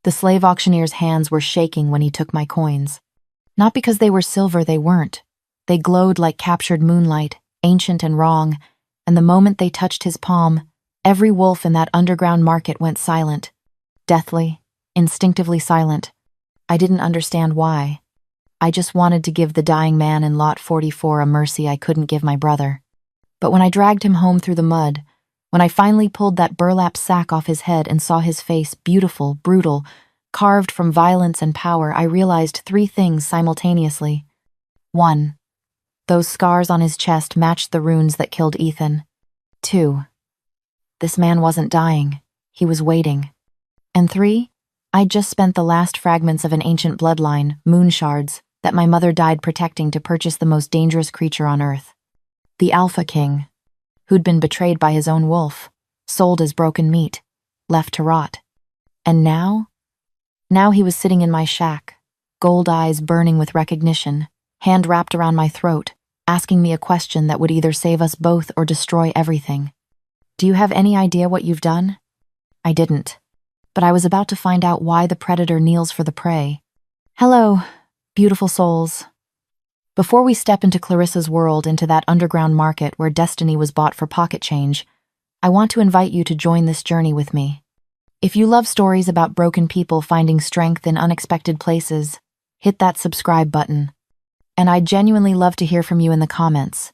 The slave auctioneer's hands were shaking when he took my coins. Not because they were silver, they weren't. They glowed like captured moonlight, ancient and wrong, and the moment they touched his palm, every wolf in that underground market went silent. Deathly, instinctively silent. I didn't understand why. I just wanted to give the dying man in Lot 44 a mercy I couldn't give my brother. But when I dragged him home through the mud, when I finally pulled that burlap sack off his head and saw his face beautiful, brutal, carved from violence and power, I realized three things simultaneously. 1. Those scars on his chest matched the runes that killed Ethan. 2. This man wasn't dying. He was waiting. And 3. I'd just spent the last fragments of an ancient bloodline, moon shards, that my mother died protecting to purchase the most dangerous creature on Earth. The alphaking, who'd been betrayed by his own wolf, sold as broken meat, left to rot. And now he was sitting in my shack, gold eyes burning with recognition, hand wrapped around my throat, asking me a question that would either save us both or destroy everything. Do you have any idea what you've done? I didn't, but I was about to find out why the predator kneels for the prey. Hello, beautiful souls. Before we step into Clarissa's world, into that underground market where destiny was bought for pocket change, I want to invite you to join this journey with me. If you love stories about broken people finding strength in unexpected places, hit that subscribe button. And I'd genuinely love to hear from you in the comments.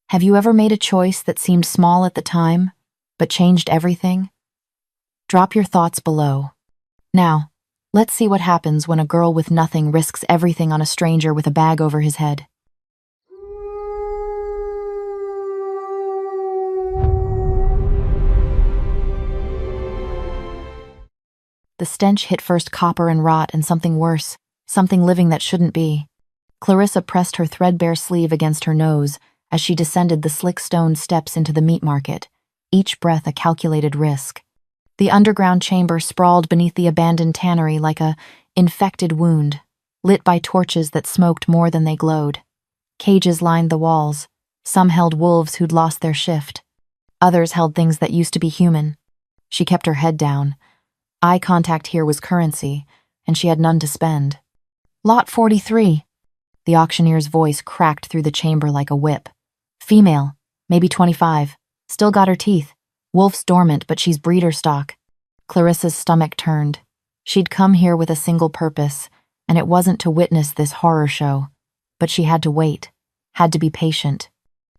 Have you ever made a choice that seemed small at the time, but changed everything? Drop your thoughts below. Now, let's see what happens when a girl with nothing risks everything on a stranger with a bag over his head. The stench hit first copper and rot and something worse, something living that shouldn't be. Clarissa pressed her threadbare sleeve against her nose as she descended the slick stone steps into the meat market, each breath a calculated risk. The underground chamber sprawled beneath the abandoned tannery like a infected wound, lit by torches that smoked more than they glowed. Cages lined the walls. Some held wolves who'd lost their shift. Others held things that used to be human. She kept her head down. Eye contact here was currency, and she had none to spend. Lot 43. The auctioneer's voice cracked through the chamber like a whip. Female, maybe 25. Still got her teeth. Wolf's dormant, but she's breeder stock. Clarissa's stomach turned. She'd come here with a single purpose, and it wasn't to witness this horror show. But she had to wait, had to be patient.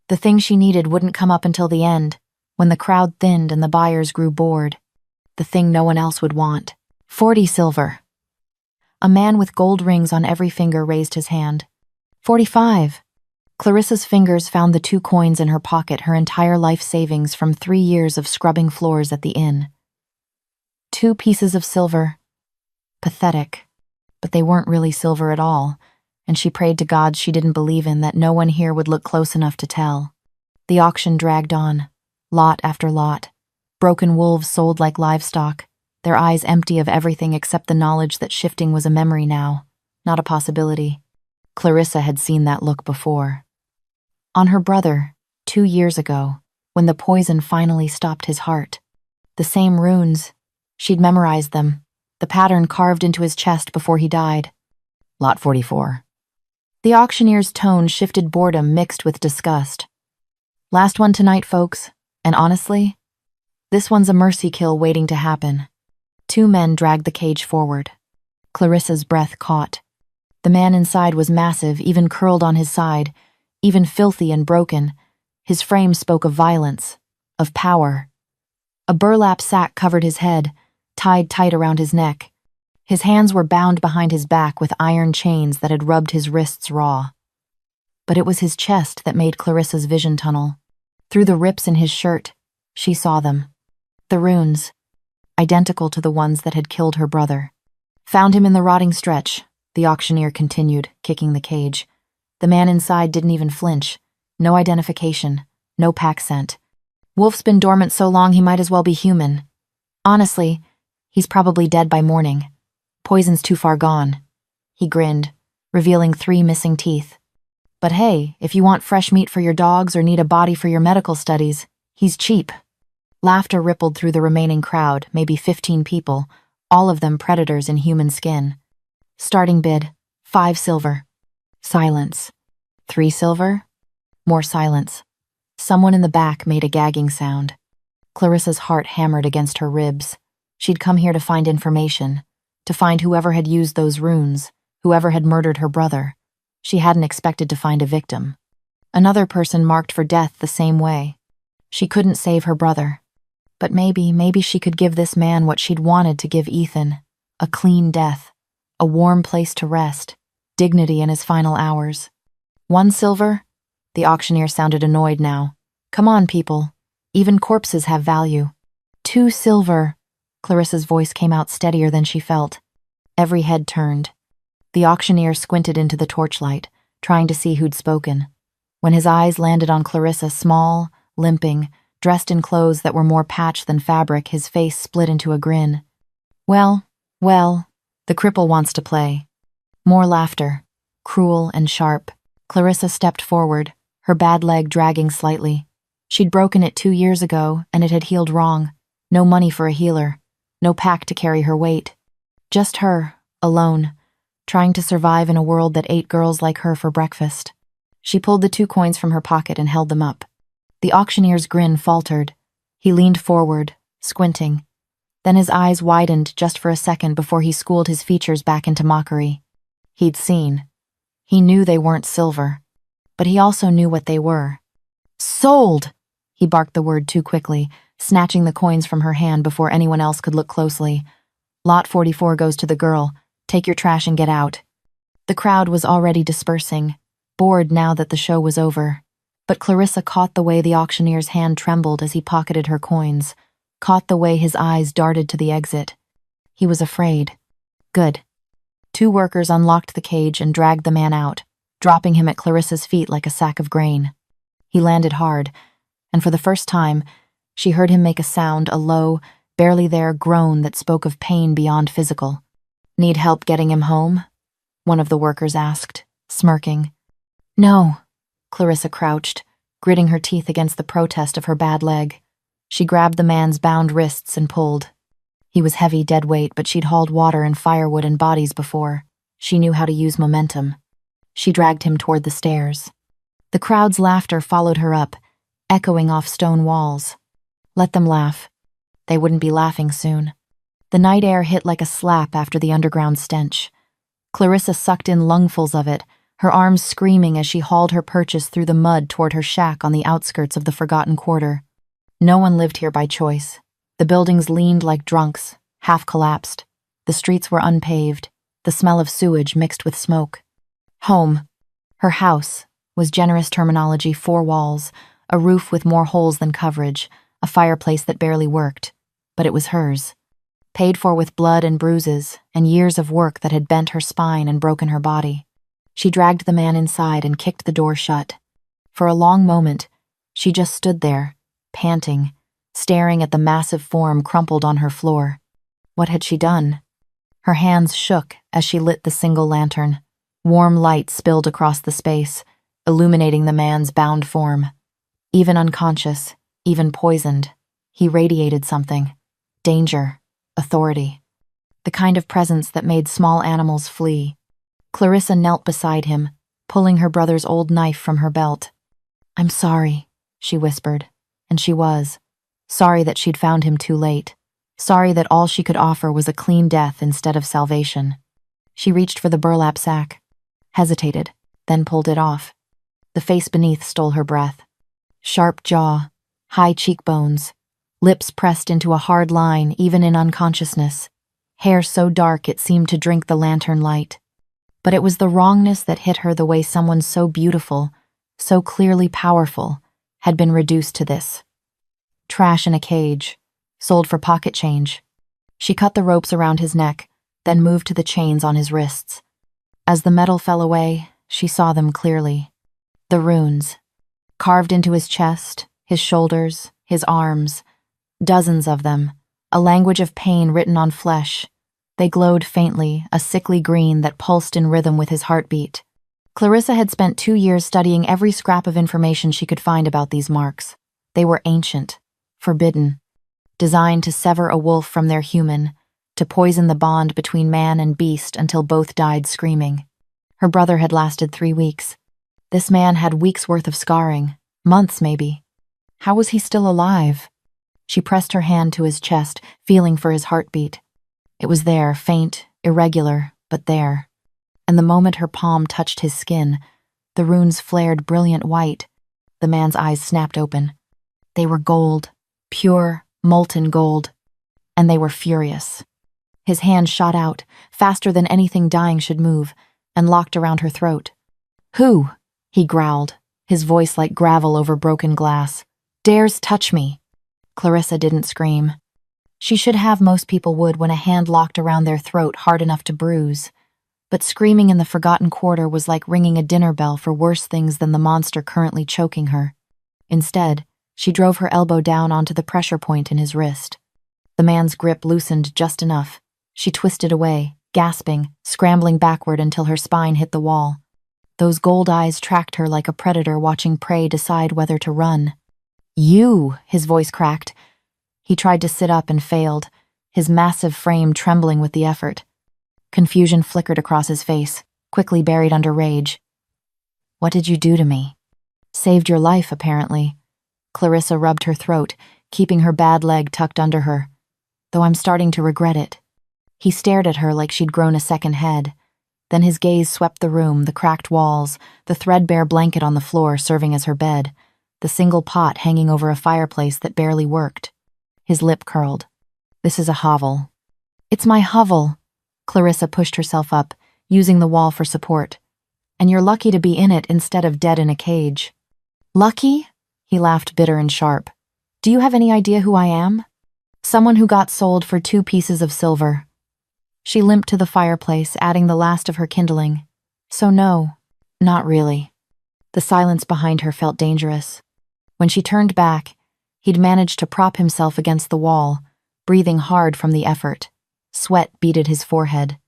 The thing she needed wouldn't come up until the end, when the crowd thinned and the buyers grew bored. The thing no one else would want. 40 silver. A man with gold rings on every finger raised his hand. 45. Clarissa's fingers found the 2 coins in her pocket, her entire life savings from 3 years of scrubbing floors at the inn. 2 pieces of silver. Pathetic. But they weren't really silver at all, and she prayed to God she didn't believe in, that no one here would look close enough to tell. The auction dragged on, lot after lot. Broken wolves sold like livestock, their eyes empty of everything except the knowledge that shifting was a memory now, not a possibility. Clarissa had seen that look before. On her brother, 2 years ago, when the poison finally stopped his heart. The same runes. She'd memorized them, the pattern carved into his chest before he died. Lot 44. The auctioneer's tone shifted boredom mixed with disgust. Last one tonight, folks, and honestly, this one's a mercy kill waiting to happen. 2 men dragged the cage forward. Clarissa's breath caught. The man inside was massive, even curled on his side, even filthy and broken. His frame spoke of violence, of power. A burlap sack covered his head, tied tight around his neck. His hands were bound behind his back with iron chains that had rubbed his wrists raw. But it was his chest that made Clarissa's vision tunnel. Through the rips in his shirt, she saw them. The runes, identical to the ones that had killed her brother. Found him in the rotting stretch, the auctioneer continued, kicking the cage. The man inside didn't even flinch. No identification, no pack scent. Wolf's been dormant so long he might as well be human. Honestly, he's probably dead by morning. Poison's too far gone. He grinned, revealing 3 missing teeth. But hey, if you want fresh meat for your dogs or need a body for your medical studies, he's cheap. Laughter rippled through the remaining crowd, maybe 15 people, all of them predators in human skin. Starting bid, 5 silver. Silence. 3 silver? More silence. Someone in the back made a gagging sound. Clarissa's heart hammered against her ribs. She'd come here to find information, to find whoever had used those runes, whoever had murdered her brother. She hadn't expected to find a victim. Another person marked for death the same way. She couldn't save her brother. But maybe she could give this man what she'd wanted to give Ethan. A clean death. A warm place to rest. Dignity in his final hours. 1 silver? The auctioneer sounded annoyed now. Come on, people. Even corpses have value. 2 silver. Clarissa's voice came out steadier than she felt. Every head turned. The auctioneer squinted into the torchlight, trying to see who'd spoken. When his eyes landed on Clarissa, small, limping, dressed in clothes that were more patch than fabric, his face split into a grin. Well, the cripple wants to play. More laughter, cruel and sharp. Clarissa stepped forward, her bad leg dragging slightly. She'd broken it 2 years ago, and it had healed wrong. No money for a healer. No pack to carry her weight. Just her, alone, trying to survive in a world that ate girls like her for breakfast. She pulled the 2 coins from her pocket and held them up. The auctioneer's grin faltered. He leaned forward, squinting. Then his eyes widened just for a second before he schooled his features back into mockery. He'd seen. He knew they weren't silver. But he also knew what they were. Sold! He barked the word too quickly, snatching the coins from her hand before anyone else could look closely. Lot 44 goes to the girl. Take your trash and get out. The crowd was already dispersing, bored now that the show was over. But Clarissa caught the way the auctioneer's hand trembled as he pocketed her coins, caught the way his eyes darted to the exit. He was afraid. Good. 2 workers unlocked the cage and dragged the man out, dropping him at Clarissa's feet like a sack of grain. He landed hard, and for the first time, she heard him make a sound, a low, barely there groan that spoke of pain beyond physical. Need help getting him home? One of the workers asked, smirking. No. Clarissa crouched, gritting her teeth against the protest of her bad leg. She grabbed the man's bound wrists and pulled. He was heavy dead weight, but she'd hauled water and firewood and bodies before. She knew how to use momentum. She dragged him toward the stairs. The crowd's laughter followed her up, echoing off stone walls. Let them laugh. They wouldn't be laughing soon. The night air hit like a slap after the underground stench. Clarissa sucked in lungfuls of it, her arms screaming as she hauled her purchase through the mud toward her shack on the outskirts of the forgotten quarter. No one lived here by choice. The buildings leaned like drunks, half collapsed. The streets were unpaved, the smell of sewage mixed with smoke. Home, her house, was generous terminology, 4 walls, a roof with more holes than coverage, a fireplace that barely worked. But it was hers. Paid for with blood and bruises, and years of work that had bent her spine and broken her body. She dragged the man inside and kicked the door shut. For a long moment, she just stood there, panting, staring at the massive form crumpled on her floor. What had she done? Her hands shook as she lit the single lantern. Warm light spilled across the space, illuminating the man's bound form. Even unconscious, even poisoned, he radiated something. Danger, authority. The kind of presence that made small animals flee. Clarissa knelt beside him, pulling her brother's old knife from her belt. I'm sorry, she whispered, and she was. Sorry that she'd found him too late. Sorry that all she could offer was a clean death instead of salvation. She reached for the burlap sack, hesitated, then pulled it off. The face beneath stole her breath. Sharp jaw, high cheekbones, lips pressed into a hard line even in unconsciousness, hair so dark it seemed to drink the lantern light. But it was the wrongness that hit her the way someone so beautiful, so clearly powerful, had been reduced to this. Trash in a cage, sold for pocket change. She cut the ropes around his neck, then moved to the chains on his wrists. As the metal fell away, she saw them clearly. The runes, carved into his chest, his shoulders, his arms, dozens of them, a language of pain written on flesh. They glowed faintly, a sickly green that pulsed in rhythm with his heartbeat. Clarissa had spent 2 years studying every scrap of information she could find about these marks. They were ancient, forbidden, designed to sever a wolf from their human, to poison the bond between man and beast until both died screaming. Her brother had lasted 3 weeks. This man had weeks' worth of scarring, months maybe. How was he still alive? She pressed her hand to his chest, feeling for his heartbeat. It was there, faint, irregular, but there. And the moment her palm touched his skin, the runes flared brilliant white. The man's eyes snapped open. They were gold, pure, molten gold. And they were furious. His hand shot out, faster than anything dying should move, and locked around her throat. "Who?" he growled, his voice like gravel over broken glass. "Dares touch me?" Clarissa didn't scream. She should have, most people would, when a hand locked around their throat hard enough to bruise. But screaming in the forgotten quarter was like ringing a dinner bell for worse things than the monster currently choking her. Instead, she drove her elbow down onto the pressure point in his wrist. The man's grip loosened just enough. She twisted away, gasping, scrambling backward until her spine hit the wall. Those gold eyes tracked her like a predator watching prey decide whether to run. "You!" his voice cracked. He tried to sit up and failed, his massive frame trembling with the effort. Confusion flickered across his face, quickly buried under rage. "What did you do to me?" "Saved your life, apparently." Clarissa rubbed her throat, keeping her bad leg tucked under her. "Though I'm starting to regret it." He stared at her like she'd grown a second head. Then his gaze swept the room, the cracked walls, the threadbare blanket on the floor serving as her bed, the single pot hanging over a fireplace that barely worked. His lip curled. "This is a hovel." "It's my hovel." Clarissa pushed herself up, using the wall for support. "And you're lucky to be in it instead of dead in a cage." "Lucky?" He laughed bitter and sharp. "Do you have any idea who I am? Someone who got sold for 2 pieces of silver." She limped to the fireplace, adding the last of her kindling. "So no, not really." The silence behind her felt dangerous. When she turned back, he'd managed to prop himself against the wall, breathing hard from the effort. Sweat beaded his forehead.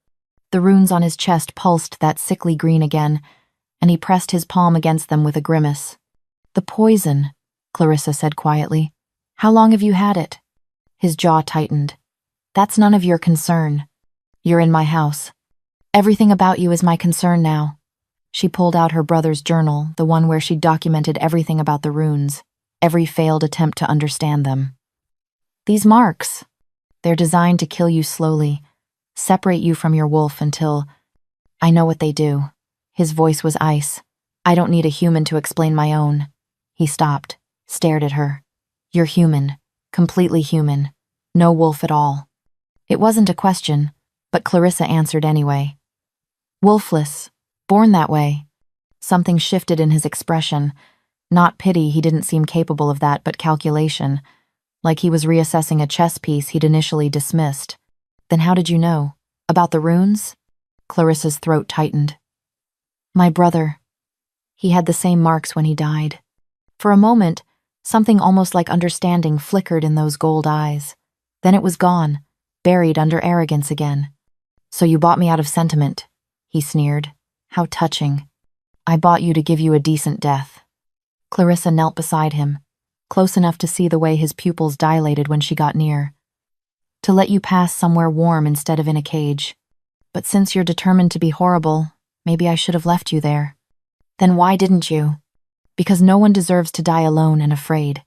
The runes on his chest pulsed that sickly green again, and he pressed his palm against them with a grimace. "The poison," Clarissa said quietly. "How long have you had it?" His jaw tightened. "That's none of your concern. You're in my house. Everything about you is my concern now." She pulled out her brother's journal, the one where she'd documented everything about the runes, every failed attempt to understand them. "These marks, they're designed to kill you slowly, separate you from your wolf until... I know what they do." His voice was ice. "I don't need a human to explain my own." He stopped, stared at her. "You're human, completely human, no wolf at all." It wasn't a question, but Clarissa answered anyway. "Wolfless, born that way." Something shifted in his expression. Not pity, he didn't seem capable of that, but calculation, like he was reassessing a chess piece he'd initially dismissed. "Then how did you know? About the runes?" Clarissa's throat tightened. "My brother. He had the same marks when he died." For a moment, something almost like understanding flickered in those gold eyes. Then it was gone, buried under arrogance again. "So you bought me out of sentiment," he sneered. "How touching. I bought you to give you a decent death." Clarissa knelt beside him, close enough to see the way his pupils dilated when she got near. "To let you pass somewhere warm instead of in a cage. But since you're determined to be horrible, maybe I should have left you there." "Then why didn't you?" "Because no one deserves to die alone and afraid."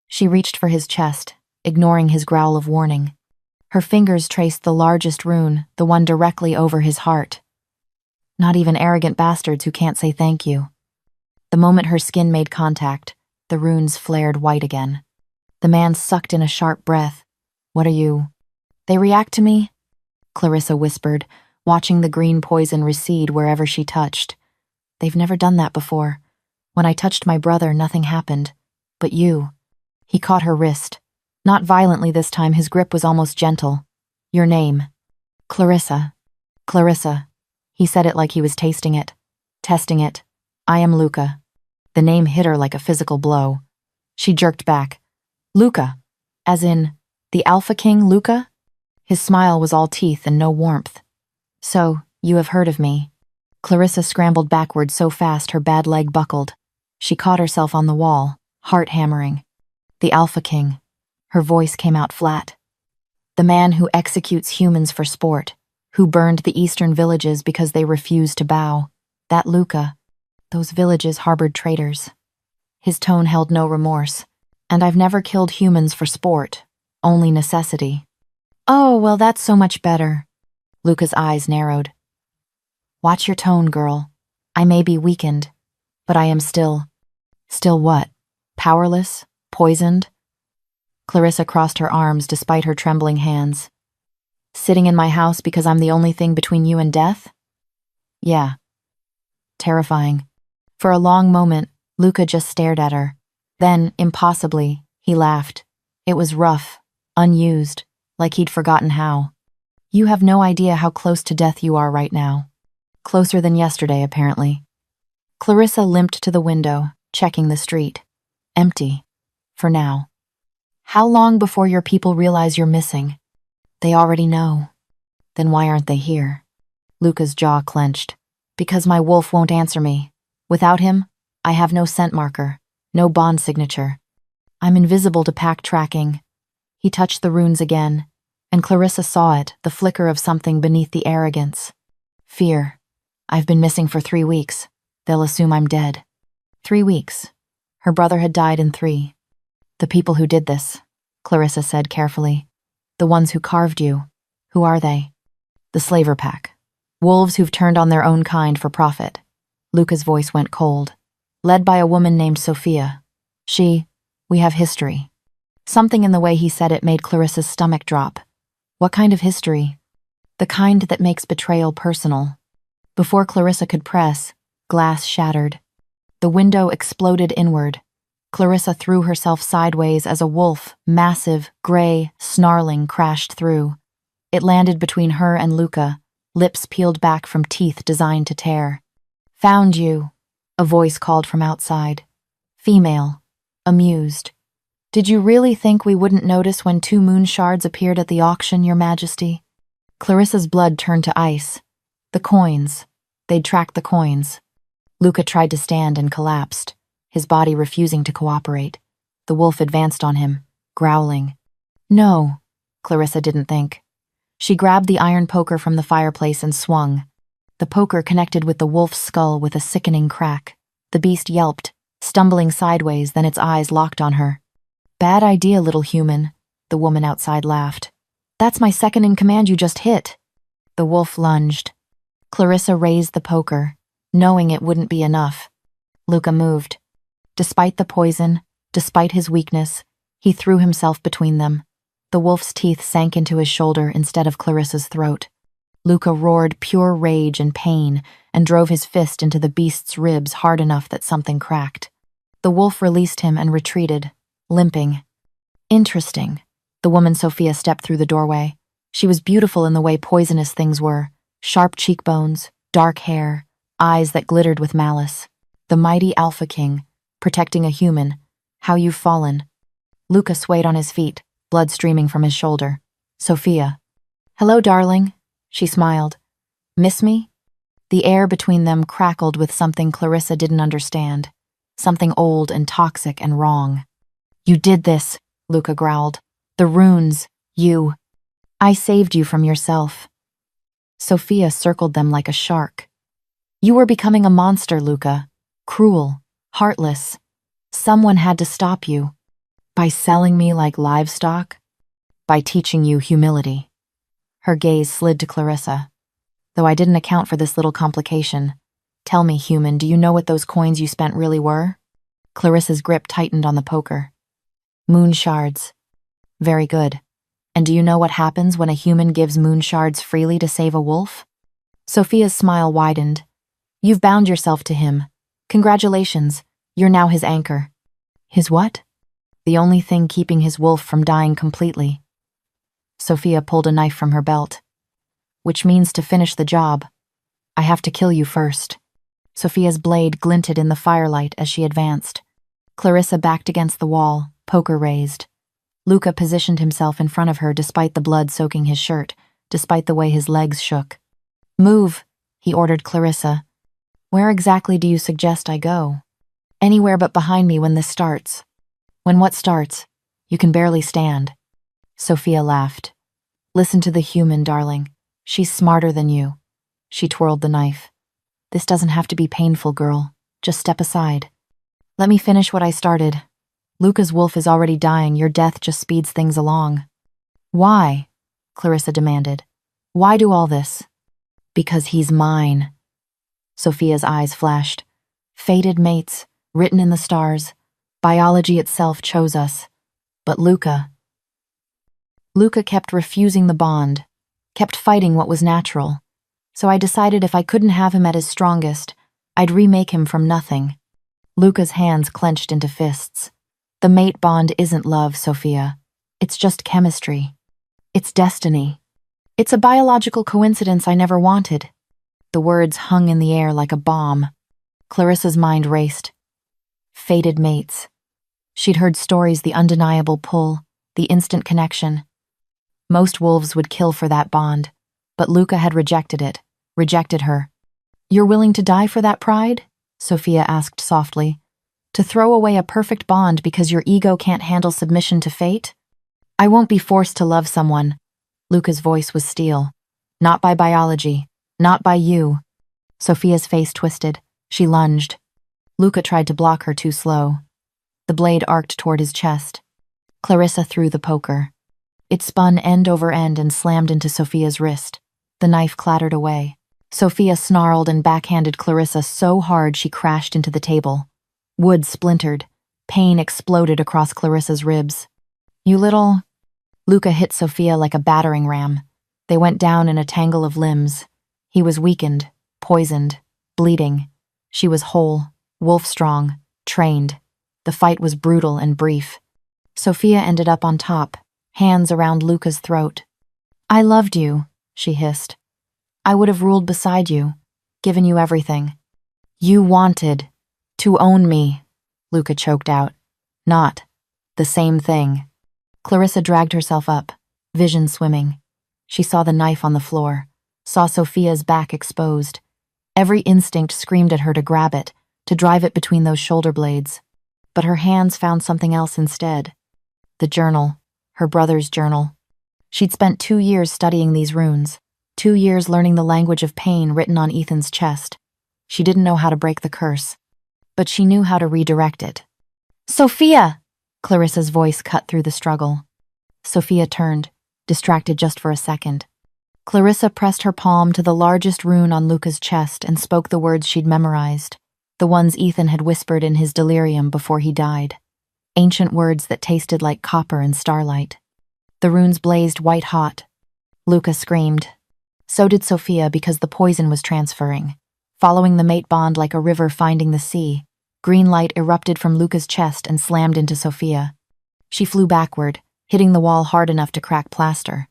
She reached for his chest, ignoring his growl of warning. Her fingers traced the largest rune, the one directly over his heart. "Not even arrogant bastards who can't say thank you." The moment her skin made contact, the runes flared white again. The man sucked in a sharp breath. "What are you?" "They react to me," Clarissa whispered, watching the green poison recede wherever she touched. "They've never done that before. When I touched my brother, nothing happened. But you." He caught her wrist. Not violently this time, his grip was almost gentle. "Your name." "Clarissa." "Clarissa." He said it like he was tasting it, testing it. "I am Luca." The name hit her like a physical blow. She jerked back. "Luca? As in, the alphaking Luca?" His smile was all teeth and no warmth. "So, you have heard of me." Clarissa scrambled backward so fast her bad leg buckled. She caught herself on the wall, heart hammering. "The alphaking." Her voice came out flat. The man who executes humans for sport, who burned the eastern villages because they refused to bow. That Luca. Those villages harbored traitors. His tone held no remorse. And I've never killed humans for sport, only necessity. Oh, well, that's so much better. Luca's eyes narrowed. Watch your tone, girl. I may be weakened, but I am still. Still what? Powerless? Poisoned? Clarissa crossed her arms despite her trembling hands. Sitting in my house because I'm the only thing between you and death? Yeah. Terrifying. For a long moment, Luca just stared at her. Then, impossibly, he laughed. It was rough, unused, like he'd forgotten how. You have no idea how close to death you are right now. Closer than yesterday, apparently. Clarissa limped to the window, checking the street. Empty. For now. How long before your people realize you're missing? They already know. Then why aren't they here? Luca's jaw clenched. Because my wolf won't answer me. Without him, I have no scent marker. No bond signature. I'm invisible to pack tracking. He touched the runes again, and Clarissa saw it, the flicker of something beneath the arrogance. Fear. I've been missing for 3 weeks. They'll assume I'm dead. 3 weeks. Her brother had died in 3. The people who did this, Clarissa said carefully. The ones who carved you. Who are they? The slaver pack. Wolves who've turned on their own kind for profit. Luca's voice went cold. Led by a woman named Sophia. We have history. Something in the way he said it made Clarissa's stomach drop. What kind of history? The kind that makes betrayal personal. Before Clarissa could press, glass shattered. The window exploded inward. Clarissa threw herself sideways as a wolf, massive, gray, snarling, crashed through. It landed between her and Luca, lips peeled back from teeth designed to tear. Found you. A voice called from outside. Female. Amused. Did you really think we wouldn't notice when 2 moon shards appeared at the auction, Your Majesty? Clarissa's blood turned to ice. The coins. They'd tracked the coins. Luca tried to stand and collapsed, his body refusing to cooperate. The wolf advanced on him, growling. No, Clarissa didn't think. She grabbed the iron poker from the fireplace and swung. The poker connected with the wolf's skull with a sickening crack. The beast yelped, stumbling sideways, then its eyes locked on her. Bad idea, little human, the woman outside laughed. That's my second in command you just hit. The wolf lunged. Clarissa raised the poker, knowing it wouldn't be enough. Luca moved. Despite the poison, despite his weakness, he threw himself between them. The wolf's teeth sank into his shoulder instead of Clarissa's throat. Luca roared pure rage and pain and drove his fist into the beast's ribs hard enough that something cracked. The wolf released him and retreated, limping. Interesting. The woman Sophia stepped through the doorway. She was beautiful in the way poisonous things were. Sharp cheekbones, dark hair, eyes that glittered with malice. The mighty alphaking, protecting a human. How you've fallen. Luca swayed on his feet, blood streaming from his shoulder. Sophia. Hello, darling. She smiled. Miss me? The air between them crackled with something Clarissa didn't understand. Something old and toxic and wrong. You did this, Luca growled. The runes, you. I saved you from yourself. Sophia circled them like a shark. You were becoming a monster, Luca. Cruel, heartless. Someone had to stop you. By selling me like livestock? By teaching you humility. Her gaze slid to Clarissa. Though I didn't account for this little complication. Tell me, human, do you know what those coins you spent really were? Clarissa's grip tightened on the poker. Moon shards. Very good. And do you know what happens when a human gives moon shards freely to save a wolf? Sophia's smile widened. You've bound yourself to him. Congratulations, you're now his anchor. His what? The only thing keeping his wolf from dying completely. Sophia pulled a knife from her belt. Which means to finish the job, I have to kill you first. Sophia's blade glinted in the firelight as she advanced. Clarissa backed against the wall, poker raised. Luca positioned himself in front of her despite the blood soaking his shirt, despite the way his legs shook. Move, he ordered Clarissa. Where exactly do you suggest I go? Anywhere but behind me when this starts. When what starts? You can barely stand. Sophia laughed. Listen to the human, darling. She's smarter than you. She twirled the knife. This doesn't have to be painful, girl. Just step aside. Let me finish what I started. Luca's wolf is already dying. Your death just speeds things along. Why? Clarissa demanded. Why do all this? Because he's mine. Sophia's eyes flashed. Fated mates, written in the stars. Biology itself chose us. But Luca kept refusing the bond, kept fighting what was natural. So I decided if I couldn't have him at his strongest, I'd remake him from nothing. Luca's hands clenched into fists. The mate bond isn't love, Sophia. It's just chemistry. It's destiny. It's a biological coincidence I never wanted. The words hung in the air like a bomb. Clarissa's mind raced. Fated mates. She'd heard stories, the undeniable pull, the instant connection. Most wolves would kill for that bond, but Luca had rejected it, rejected her. You're willing to die for that pride? Sophia asked softly. To throw away a perfect bond because your ego can't handle submission to fate? I won't be forced to love someone. Luca's voice was steel. Not by biology. Not by you. Sophia's face twisted. She lunged. Luca tried to block her too slow. The blade arced toward his chest. Clarissa threw the poker. It spun end over end and slammed into Sophia's wrist. The knife clattered away. Sophia snarled and backhanded Clarissa so hard she crashed into the table. Wood splintered. Pain exploded across Clarissa's ribs. You little... Luca hit Sophia like a battering ram. They went down in a tangle of limbs. He was weakened, poisoned, bleeding. She was whole, wolf-strong, trained. The fight was brutal and brief. Sophia ended up on top, hands around Luca's throat. I loved you, she hissed. I would have ruled beside you, given you everything. You wanted to own me, Luca choked out. Not the same thing. Clarissa dragged herself up, vision swimming. She saw the knife on the floor, saw Sophia's back exposed. Every instinct screamed at her to grab it, to drive it between those shoulder blades. But her hands found something else instead. The journal, her brother's journal. She'd spent 2 years studying these runes, 2 years learning the language of pain written on Ethan's chest. She didn't know how to break the curse, but she knew how to redirect it. Sophia! Clarissa's voice cut through the struggle. Sophia turned, distracted just for a second. Clarissa pressed her palm to the largest rune on Luca's chest and spoke the words she'd memorized, the ones Ethan had whispered in his delirium before he died. Ancient words that tasted like copper and starlight. The runes blazed white-hot. Luca screamed. So did Sophia because the poison was transferring. Following the mate bond like a river finding the sea, green light erupted from Luca's chest and slammed into Sophia. She flew backward, hitting the wall hard enough to crack plaster.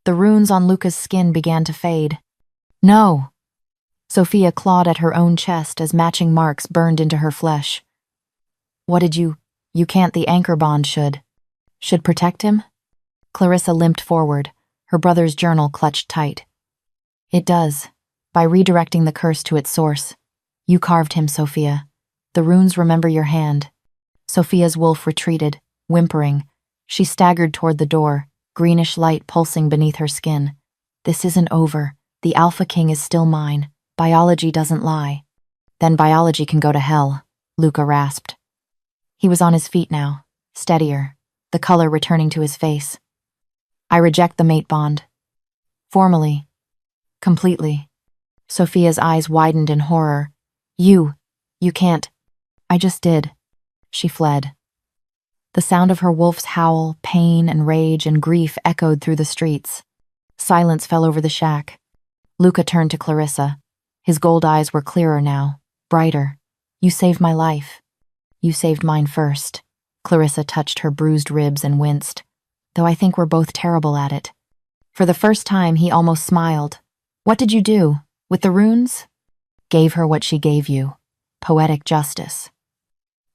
The runes on Luca's skin began to fade. No! Sophia clawed at her own chest as matching marks burned into her flesh. What did you can't, the anchor bond should protect him? Clarissa limped forward, her brother's journal clutched tight. It does, by redirecting the curse to its source. You carved him, Sophia. The runes remember your hand. Sophia's wolf retreated, whimpering. She staggered toward the door, greenish light pulsing beneath her skin. This isn't over. The alphaking is still mine. Biology doesn't lie. Then biology can go to hell, Luca rasped. He was on his feet now, steadier, the color returning to his face. I reject the mate bond. Formally. Completely. Sophia's eyes widened in horror. You can't. I just did. She fled. The sound of her wolf's howl, pain and rage and grief echoed through the streets. Silence fell over the shack. Luca turned to Clarissa. His gold eyes were clearer now, brighter. You saved my life. You saved mine first. Clarissa touched her bruised ribs and winced, though I think we're both terrible at it. For the first time, he almost smiled. What did you do? With the runes? Gave her what she gave you. Poetic justice.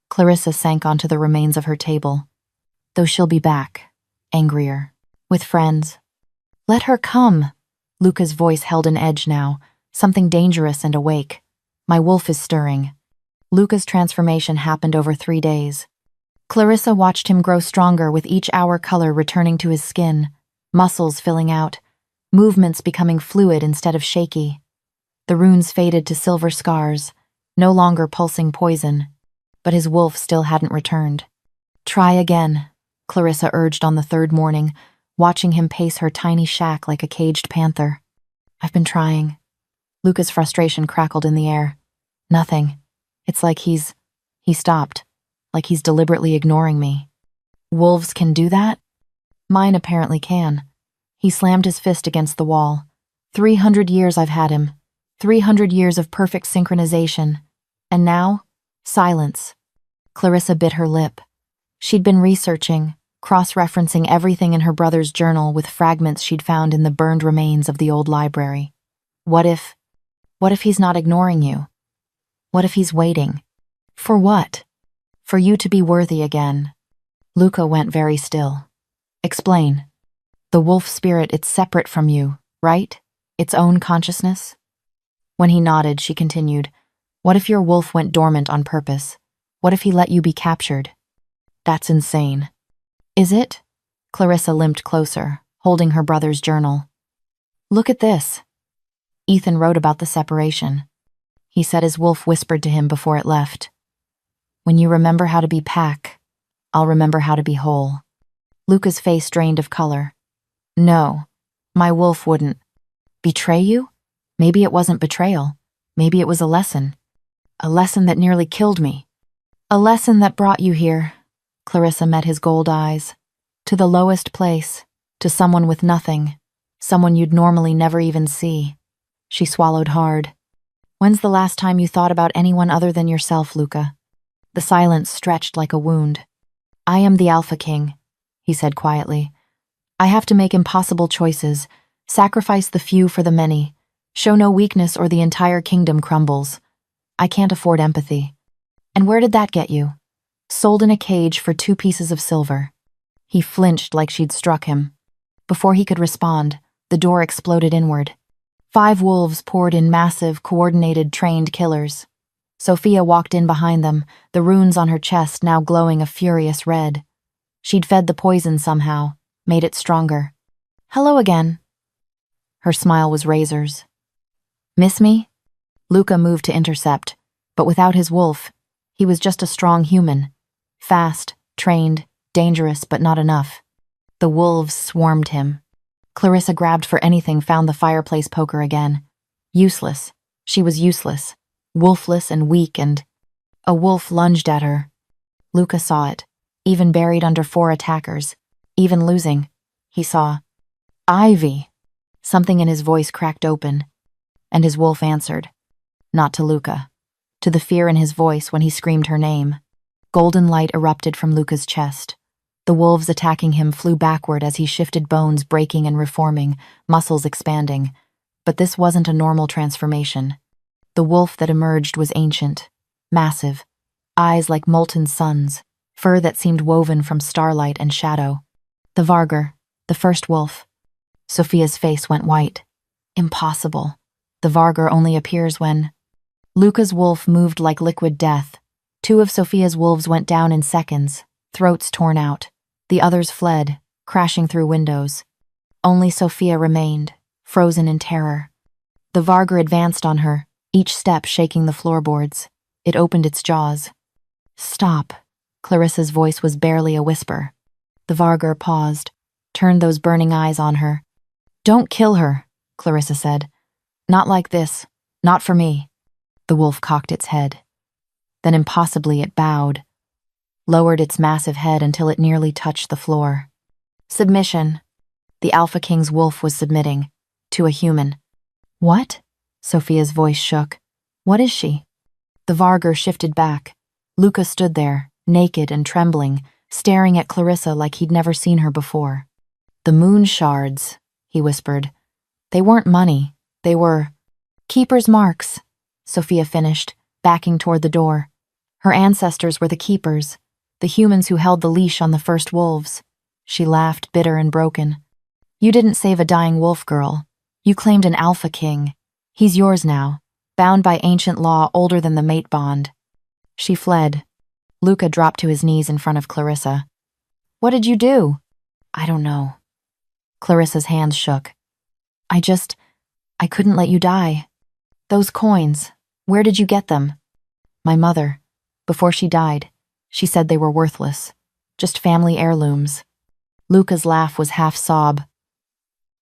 Clarissa sank onto the remains of her table. Though she'll be back, angrier, with friends. Let her come. Luca's voice held an edge now, something dangerous and awake. My wolf is stirring. Luca's transformation happened over 3 days. Clarissa watched him grow stronger with each hour color returning to his skin, muscles filling out, movements becoming fluid instead of shaky. The runes faded to silver scars, no longer pulsing poison, but his wolf still hadn't returned. Try again, Clarissa urged on the third morning, watching him pace her tiny shack like a caged panther. I've been trying. Luca's frustration crackled in the air. Nothing. It's like he stopped, like he's deliberately ignoring me. Wolves can do that? Mine apparently can. He slammed his fist against the wall. 300 years I've had him. 300 years of perfect synchronization. And now, silence. Clarissa bit her lip. She'd been researching, cross-referencing everything in her brother's journal with fragments she'd found in the burned remains of the old library. What if he's not ignoring you? What if he's waiting? For what? For you to be worthy again. Luca went very still. Explain. The wolf spirit, it's separate from you, right? Its own consciousness? When he nodded, she continued, what if your wolf went dormant on purpose? What if he let you be captured? That's insane. Is it? Clarissa limped closer, holding her brother's journal. Look at this. Ethan wrote about the separation. He said his wolf whispered to him before it left. When you remember how to be pack, I'll remember how to be whole. Luca's face drained of color. No, my wolf wouldn't. Betray you? Maybe it wasn't betrayal. Maybe it was a lesson. A lesson that nearly killed me. A lesson that brought you here. Clarissa met his gold eyes. To the lowest place. To someone with nothing. Someone you'd normally never even see. She swallowed hard. When's the last time you thought about anyone other than yourself, Luca? The silence stretched like a wound. I am the alphaking, he said quietly. I have to make impossible choices, sacrifice the few for the many, show no weakness or the entire kingdom crumbles. I can't afford empathy. And where did that get you? Sold in a cage for 2 pieces of silver. He flinched like she'd struck him. Before he could respond, the door exploded inward. 5 wolves poured in massive, coordinated, trained killers. Sophia walked in behind them, the runes on her chest now glowing a furious red. She'd fed the poison somehow, made it stronger. Hello again. Her smile was razors. Miss me? Luca moved to intercept, but without his wolf, he was just a strong human. Fast, trained, dangerous, but not enough. The wolves swarmed him. Clarissa grabbed for anything, found the fireplace poker again. Useless. She was useless. Wolfless and weak, and a wolf lunged at her. Luca saw it, even buried under 4 attackers, even losing. He saw Ivy. Something in his voice cracked open, and his wolf answered. Not to Luca. To the fear in his voice when he screamed her name. Golden light erupted from Luca's chest. The wolves attacking him flew backward as he shifted, bones breaking and reforming, muscles expanding. But this wasn't a normal transformation. The wolf that emerged was ancient, massive, eyes like molten suns, fur that seemed woven from starlight and shadow. The Vargur, the first wolf. Sophia's face went white. Impossible. The Vargur only appears when... Luca's wolf moved like liquid death. 2 of Sophia's wolves went down in seconds, throats torn out. The others fled, crashing through windows. Only Sophia remained, frozen in terror. The Vargur advanced on her, each step shaking the floorboards. It opened its jaws. Stop. Clarissa's voice was barely a whisper. The Vargur paused, turned those burning eyes on her. Don't kill her, Clarissa said. Not like this. Not for me. The wolf cocked its head. Then impossibly it bowed, lowered its massive head until it nearly touched the floor. Submission. The Alpha King's wolf was submitting, to a human. What? Sophia's voice shook. What is she? The Vargur shifted back. Luca stood there, naked and trembling, staring at Clarissa like he'd never seen her before. The moon shards, he whispered. They weren't money. They were... Keeper's marks, Sophia finished, backing toward the door. Her ancestors were the keepers, the humans who held the leash on the first wolves. She laughed, bitter and broken. You didn't save a dying wolf girl. You claimed an Alpha King. He's yours now, bound by ancient law older than the mate bond. She fled. Luca dropped to his knees in front of Clarissa. What did you do? I don't know. Clarissa's hands shook. I couldn't let you die. Those coins, where did you get them? My mother, before she died, she said they were worthless. Just family heirlooms. Luca's laugh was half sob.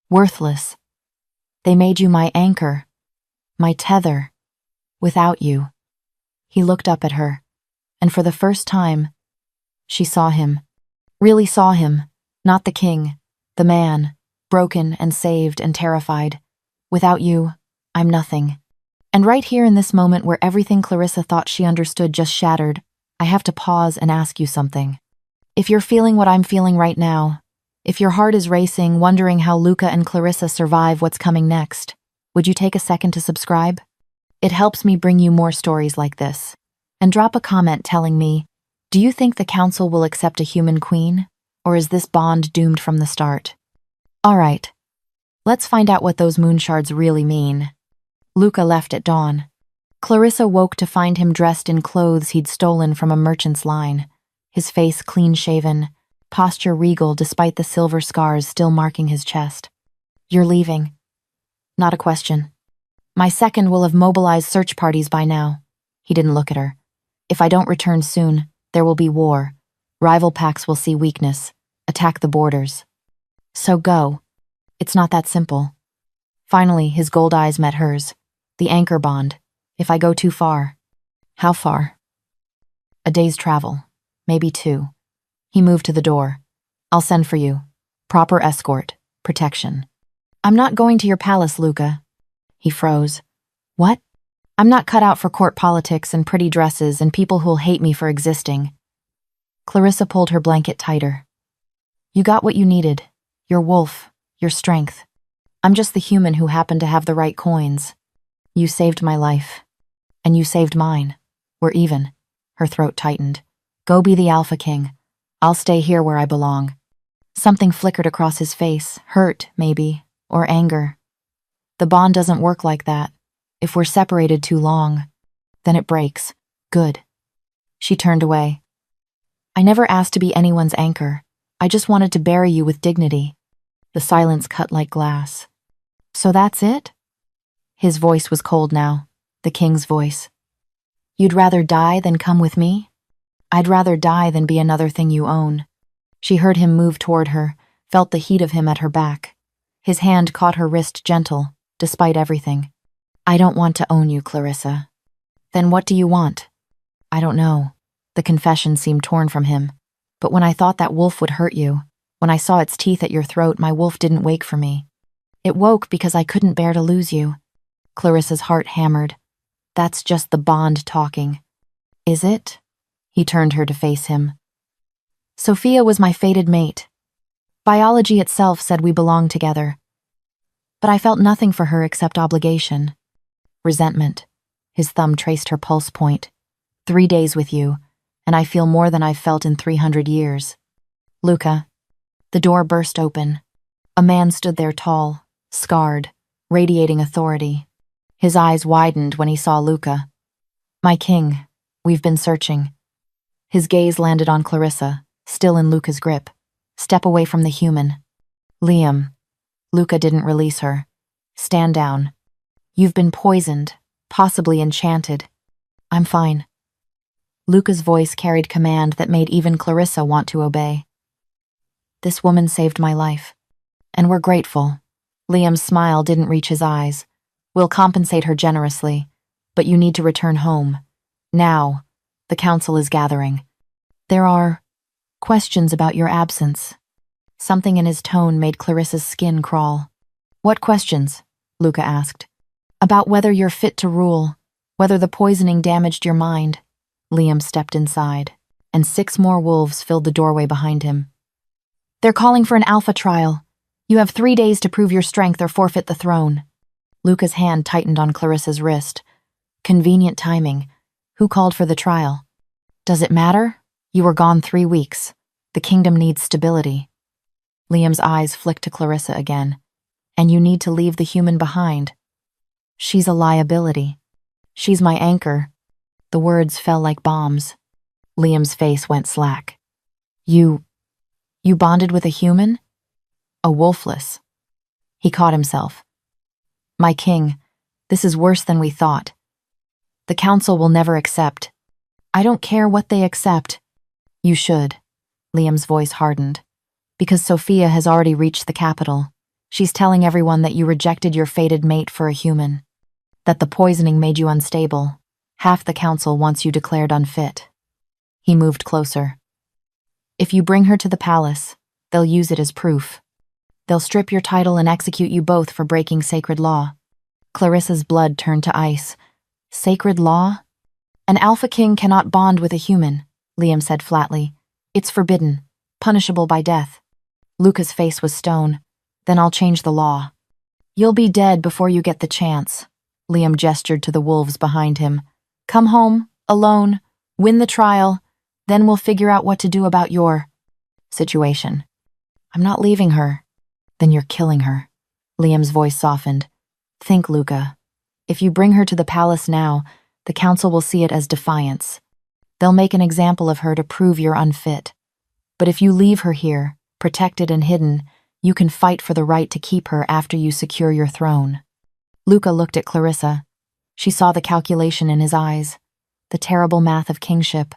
Worthless. They made you my anchor, my tether. Without you. He looked up at her, and for the first time, she saw him. Really saw him, not the king, the man, broken and saved and terrified. Without you, I'm nothing. And right here in this moment where everything Clarissa thought she understood just shattered, I have to pause and ask you something. If you're feeling what I'm feeling right now, if your heart is racing, wondering how Luca and Clarissa survive what's coming next, would you take a second to subscribe? It helps me bring you more stories like this. And drop a comment telling me, do you think the council will accept a human queen? Or is this bond doomed from the start? All right. Let's find out what those moon shards really mean. Luca left at dawn. Clarissa woke to find him dressed in clothes he'd stolen from a merchant's line, his face clean-shaven, posture regal despite the silver scars still marking his chest. You're leaving. Not a question. My second will have mobilized search parties by now. He didn't look at her. If I don't return soon, there will be war. Rival packs will see weakness, attack the borders. So go. It's not that simple. Finally, his gold eyes met hers. The anchor bond. If I go too far. How far? A day's travel. Maybe 2. He moved to the door. I'll send for you. Proper escort. Protection. I'm not going to your palace, Luca. He froze. What? I'm not cut out for court politics and pretty dresses and people who'll hate me for existing. Clarissa pulled her blanket tighter. You got what you needed. Your wolf. Your strength. I'm just the human who happened to have the right coins. You saved my life. And you saved mine. We're even. Her throat tightened. Go be the Alpha King. I'll stay here where I belong. Something flickered across his face. Hurt, maybe. Or anger. The bond doesn't work like that. If we're separated too long, then it breaks. Good. She turned away. I never asked to be anyone's anchor. I just wanted to bury you with dignity. The silence cut like glass. So that's it? His voice was cold now, the king's voice. You'd rather die than come with me? I'd rather die than be another thing you own. She heard him move toward her, felt the heat of him at her back. His hand caught her wrist gentle, despite everything. I don't want to own you, Clarissa. Then what do you want? I don't know. The confession seemed torn from him. But when I thought that wolf would hurt you, when I saw its teeth at your throat, my wolf didn't wake for me. It woke because I couldn't bear to lose you. Clarissa's heart hammered. That's just the bond talking. Is it? He turned her to face him. Sophia was my fated mate. Biology itself said we belonged together. But I felt nothing for her except obligation. Resentment. His thumb traced her pulse point. 3 days with you, and I feel more than I've felt in 300 years. Luca. The door burst open. A man stood there tall, scarred, radiating authority. His eyes widened when he saw Luca. My king, we've been searching. His gaze landed on Clarissa, still in Luca's grip. Step away from the human. Liam. Luca didn't release her. Stand down. You've been poisoned, possibly enchanted. I'm fine. Luca's voice carried command that made even Clarissa want to obey. This woman saved my life. And we're grateful. Liam's smile didn't reach his eyes. We'll compensate her generously, but you need to return home. Now, the council is gathering. There are questions about your absence. Something in his tone made Clarissa's skin crawl. What questions? Luca asked. About whether you're fit to rule, whether the poisoning damaged your mind. Liam stepped inside, and 6 more wolves filled the doorway behind him. They're calling for an alpha trial. You have 3 days to prove your strength or forfeit the throne. Luca's hand tightened on Clarissa's wrist. Convenient timing. Who called for the trial? Does it matter? You were gone 3 weeks. The kingdom needs stability. Liam's eyes flicked to Clarissa again. And you need to leave the human behind. She's a liability. She's my anchor. The words fell like bombs. Liam's face went slack. You bonded with a human? A wolfless. He caught himself. My king, this is worse than we thought. The council will never accept. I don't care what they accept. You should. Liam's voice hardened. Because Sophia has already reached the capital. She's telling everyone that you rejected your fated mate for a human. That the poisoning made you unstable. Half the council wants you declared unfit. He moved closer. If you bring her to the palace, they'll use it as proof. They'll strip your title and execute you both for breaking sacred law. Clarissa's blood turned to ice. Sacred law? An alphaking cannot bond with a human, Liam said flatly. It's forbidden, punishable by death. Luca's face was stone. Then I'll change the law. You'll be dead before you get the chance. Liam gestured to the wolves behind him. Come home, alone, win the trial, then we'll figure out what to do about your situation. I'm not leaving her. Then you're killing her. Liam's voice softened. Think, Luca. If you bring her to the palace now, the council will see it as defiance. They'll make an example of her to prove you're unfit. But if you leave her here, protected and hidden, you can fight for the right to keep her after you secure your throne. Luca looked at Clarissa. She saw the calculation in his eyes, the terrible math of kingship.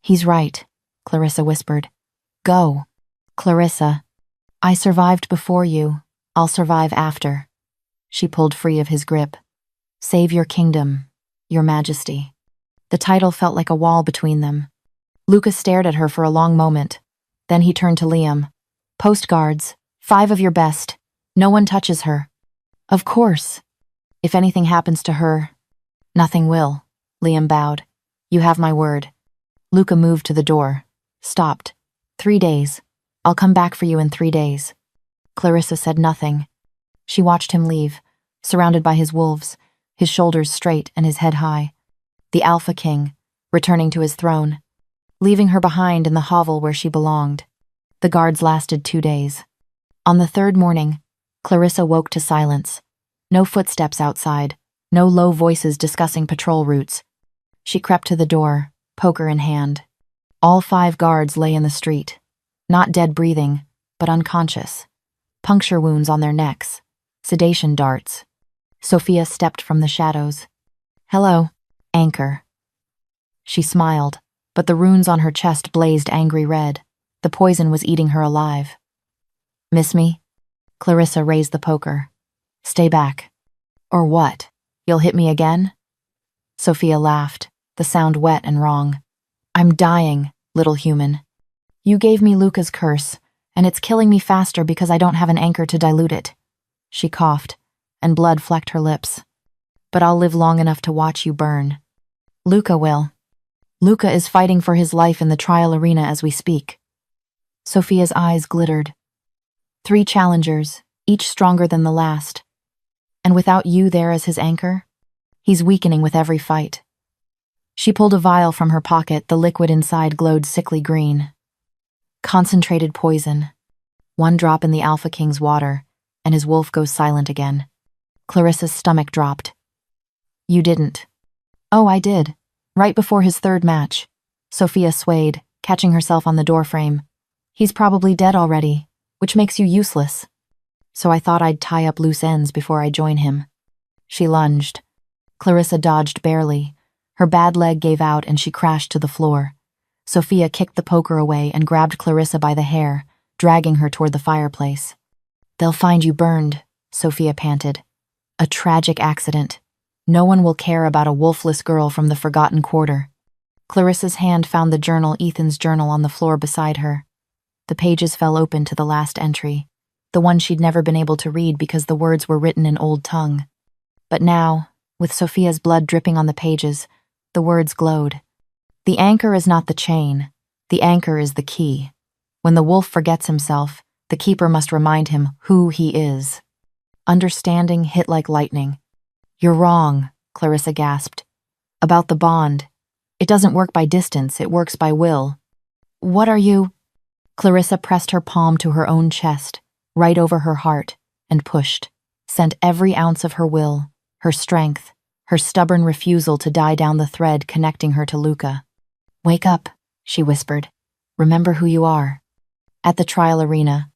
He's right, Clarissa whispered. Go. Clarissa, I survived before you. I'll survive after. She pulled free of his grip. Save your kingdom, your majesty. The title felt like a wall between them. Luca stared at her for a long moment. Then he turned to Liam. Postguards, 5 of your best. No one touches her. Of course. If anything happens to her, nothing will. Liam bowed. You have my word. Luca moved to the door. Stopped. 3 days. I'll come back for you in 3 days. Clarissa said nothing. She watched him leave, surrounded by his wolves, his shoulders straight and his head high. The Alpha King, returning to his throne, leaving her behind in the hovel where she belonged. The guards lasted 2 days. On the 3rd morning, Clarissa woke to silence. No footsteps outside, no low voices discussing patrol routes. She crept to the door, poker in hand. All 5 guards lay in the street, not dead breathing, but unconscious. Puncture wounds on their necks, sedation darts. Sophia stepped from the shadows. Hello, anchor. She smiled, but the runes on her chest blazed angry red. The poison was eating her alive. Miss me? Clarissa raised the poker. Stay back. Or what? You'll hit me again? Sophia laughed, the sound wet and wrong. I'm dying, little human. You gave me Luca's curse, and it's killing me faster because I don't have an anchor to dilute it. She coughed, and blood flecked her lips. But I'll live long enough to watch you burn. Luca will. Luca is fighting for his life in the trial arena as we speak. Sophia's eyes glittered. 3 challengers, each stronger than the last. And without you there as his anchor, he's weakening with every fight. She pulled a vial from her pocket, the liquid inside glowed sickly green. Concentrated poison. 1 drop in the Alpha King's water, and his wolf goes silent again. Clarissa's stomach dropped. You didn't. Oh, I did. Right before his 3rd match. Sophia swayed, catching herself on the doorframe. He's probably dead already, which makes you useless. So I thought I'd tie up loose ends before I join him. She lunged. Clarissa dodged barely. Her bad leg gave out and she crashed to the floor. Sophia kicked the poker away and grabbed Clarissa by the hair, dragging her toward the fireplace. They'll find you burned, Sophia panted. A tragic accident. No one will care about a wolfless girl from the forgotten quarter. Clarissa's hand found the journal, Ethan's journal, on the floor beside her. The pages fell open to the last entry, the one she'd never been able to read because the words were written in old tongue. But now, with Sophia's blood dripping on the pages, the words glowed. The anchor is not the chain. The anchor is the key. When the wolf forgets himself, the keeper must remind him who he is. Understanding hit like lightning. You're wrong, Clarissa gasped. About the bond. It doesn't work by distance, it works by will. What are you? Clarissa pressed her palm to her own chest, right over her heart, and pushed, sent every ounce of her will, her strength, her stubborn refusal to die down the thread connecting her to Luca. Wake up, she whispered. Remember who you are. At the trial arena,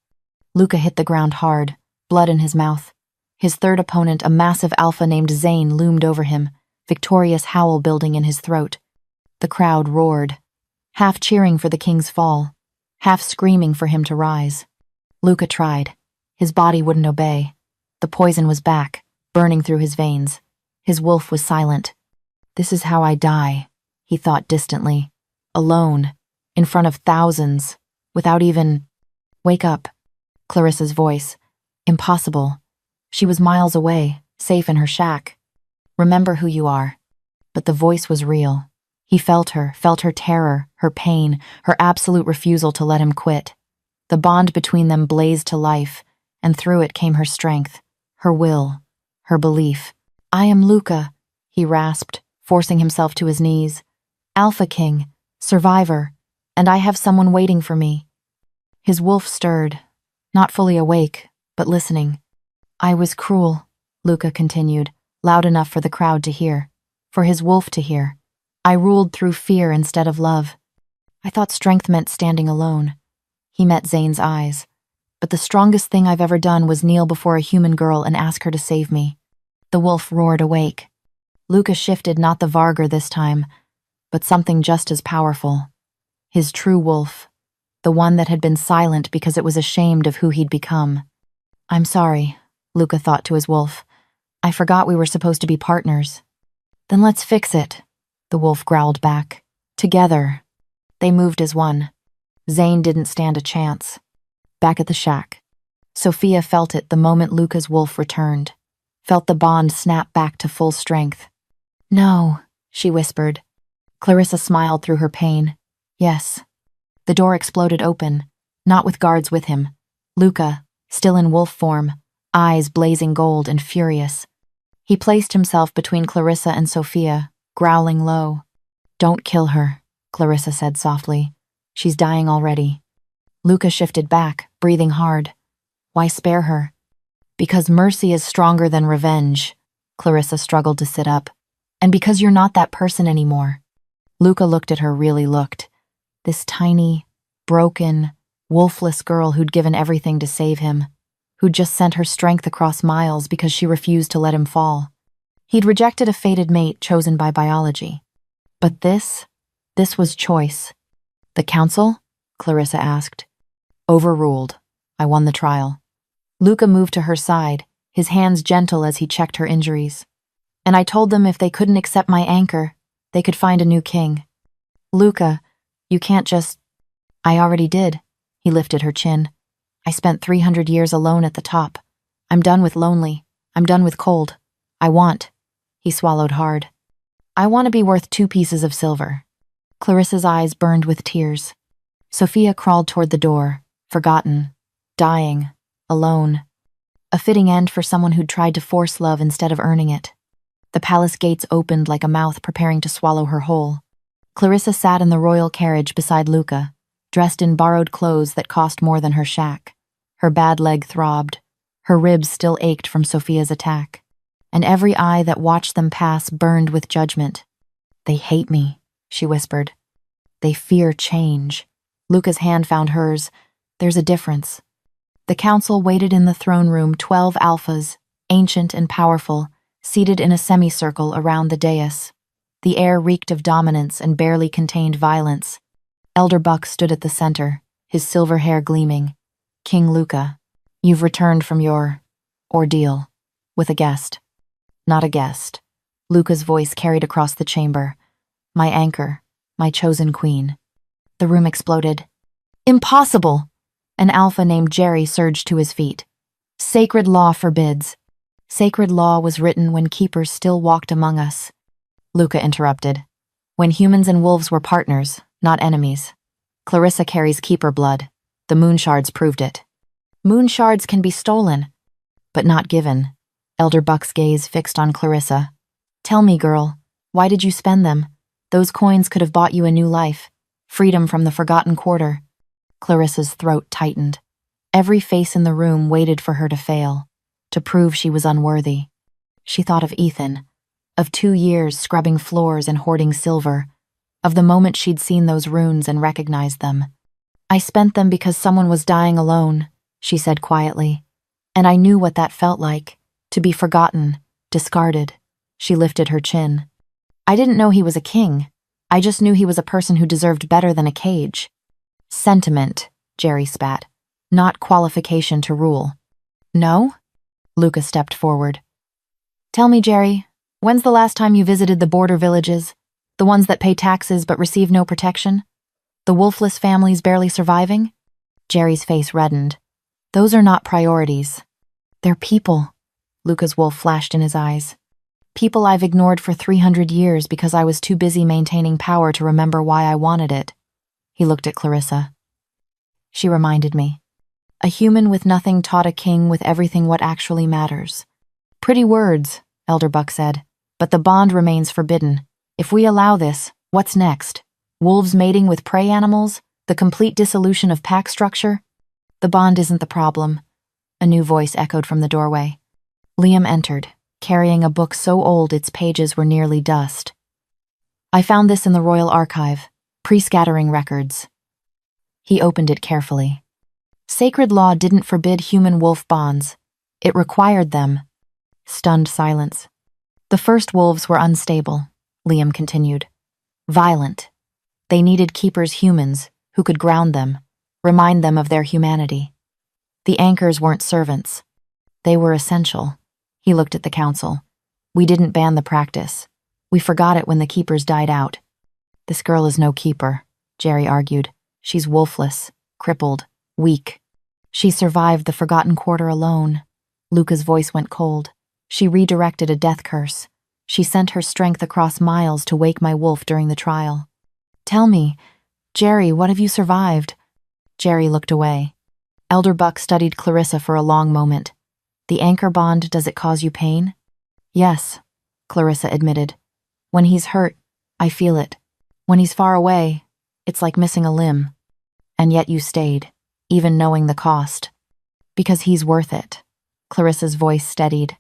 Luca hit the ground hard, blood in his mouth. His third opponent, a massive alpha named Zane, loomed over him, victorious howl building in his throat. The crowd roared, half cheering for the king's fall, half screaming for him to rise. Luca tried. His body wouldn't obey. The poison was back, burning through his veins. His wolf was silent. This is how I die, he thought distantly. Alone, in front of thousands, without even... Wake up. Clarissa's voice. Impossible. She was miles away, safe in her shack. Remember who you are. But the voice was real. He felt her terror, her pain, her absolute refusal to let him quit. The bond between them blazed to life, and through it came her strength, her will, her belief. I am Luca, he rasped, forcing himself to his knees. Alpha King, survivor, and I have someone waiting for me. His wolf stirred, not fully awake, but listening. I was cruel, Luca continued, loud enough for the crowd to hear, for his wolf to hear. I ruled through fear instead of love. I thought strength meant standing alone. He met Zane's eyes. But the strongest thing I've ever done was kneel before a human girl and ask her to save me. The wolf roared awake. Luca shifted not the Vargur this time, but something just as powerful. His true wolf, the one that had been silent because it was ashamed of who he'd become. I'm sorry, Luca thought to his wolf. I forgot we were supposed to be partners. Then let's fix it, the wolf growled back. Together. They moved as one. Zane didn't stand a chance. Back at the shack, Sophia felt it the moment Luca's wolf returned, felt the bond snap back to full strength. No, she whispered. Clarissa smiled through her pain. Yes. The door exploded open, not with guards with him. Luca, still in wolf form, eyes blazing gold and furious. He placed himself between Clarissa and Sophia, growling low. Don't kill her, Clarissa said softly. She's dying already. Luca shifted back, breathing hard. Why spare her? Because mercy is stronger than revenge. Clarissa struggled to sit up. And because you're not that person anymore. Luca looked at her, really looked. This tiny, broken, wolfless girl who'd given everything to save him, who'd just sent her strength across miles because she refused to let him fall. He'd rejected a fated mate chosen by biology. But this was choice. The council? Clarissa asked. Overruled. I won the trial. Luca moved to her side, his hands gentle as he checked her injuries. And I told them if they couldn't accept my anchor, they could find a new king. Luca, you can't just... I already did. He lifted her chin. I spent 300 years alone at the top. I'm done with lonely. I'm done with cold. I want... He swallowed hard. I want to be worth 2 pieces of silver. Clarissa's eyes burned with tears. Sophia crawled toward the door, forgotten, dying, alone. A fitting end for someone who'd tried to force love instead of earning it. The palace gates opened like a mouth preparing to swallow her whole. Clarissa sat in the royal carriage beside Luca, dressed in borrowed clothes that cost more than her shack. Her bad leg throbbed. Her ribs still ached from Sophia's attack. And every eye that watched them pass burned with judgment. They hate me, she whispered. They fear change. Luca's hand found hers. There's a difference. The council waited in the throne room, 12 alphas, ancient and powerful, seated in a semicircle around the dais. The air reeked of dominance and barely contained violence. Elder Buck stood at the center, his silver hair gleaming. King Luca, you've returned from your ordeal with a guest. Not a guest. Luca's voice carried across the chamber. My anchor, my chosen queen. The room exploded. Impossible! An alpha named Jerry surged to his feet. Sacred law forbids. Sacred law was written when keepers still walked among us. Luca interrupted. When humans and wolves were partners, not enemies. Clarissa carries keeper blood. The moon shards proved it. Moon shards can be stolen, but not given. Elder Buck's gaze fixed on Clarissa. Tell me, girl, why did you spend them? Those coins could have bought you a new life. Freedom from the forgotten quarter. Clarissa's throat tightened. Every face in the room waited for her to fail, to prove she was unworthy. She thought of Ethan, of 2 years scrubbing floors and hoarding silver, of the moment she'd seen those runes and recognized them. I spent them because someone was dying alone, she said quietly. And I knew what that felt like, to be forgotten, discarded. She lifted her chin. I didn't know he was a king. I just knew he was a person who deserved better than a cage. Sentiment, Jerry spat, not qualification to rule. No? Luca stepped forward. Tell me, Jerry, when's the last time you visited the border villages? The ones that pay taxes but receive no protection? The wolfless families barely surviving? Jerry's face reddened. Those are not priorities. They're people. Luca's wolf flashed in his eyes. People I've ignored for 300 years because I was too busy maintaining power to remember why I wanted it. He looked at Clarissa. She reminded me. A human with nothing taught a king with everything what actually matters. Pretty words, Elder Buck said, but the bond remains forbidden. If we allow this, what's next? Wolves mating with prey animals? The complete dissolution of pack structure? The bond isn't the problem. A new voice echoed from the doorway. Liam entered, carrying a book so old its pages were nearly dust. I found this in the Royal Archive, pre-scattering records. He opened it carefully. Sacred law didn't forbid human-wolf bonds. It required them. Stunned silence. The first wolves were unstable, Liam continued. Violent. They needed keepers humans who could ground them, remind them of their humanity. The anchors weren't servants. They were essential. He looked at the council. We didn't ban the practice. We forgot it when the keepers died out. This girl is no keeper, Jerry argued. She's wolfless, crippled, weak. She survived the Forgotten Quarter alone. Luca's voice went cold. She redirected a death curse. She sent her strength across miles to wake my wolf during the trial. Tell me, Jerry, what have you survived? Jerry looked away. Elder Buck studied Clarissa for a long moment. The anchor bond, does it cause you pain? Yes, Clarissa admitted. When he's hurt, I feel it. When he's far away, it's like missing a limb. And yet you stayed, even knowing the cost. Because he's worth it. Clarissa's voice steadied.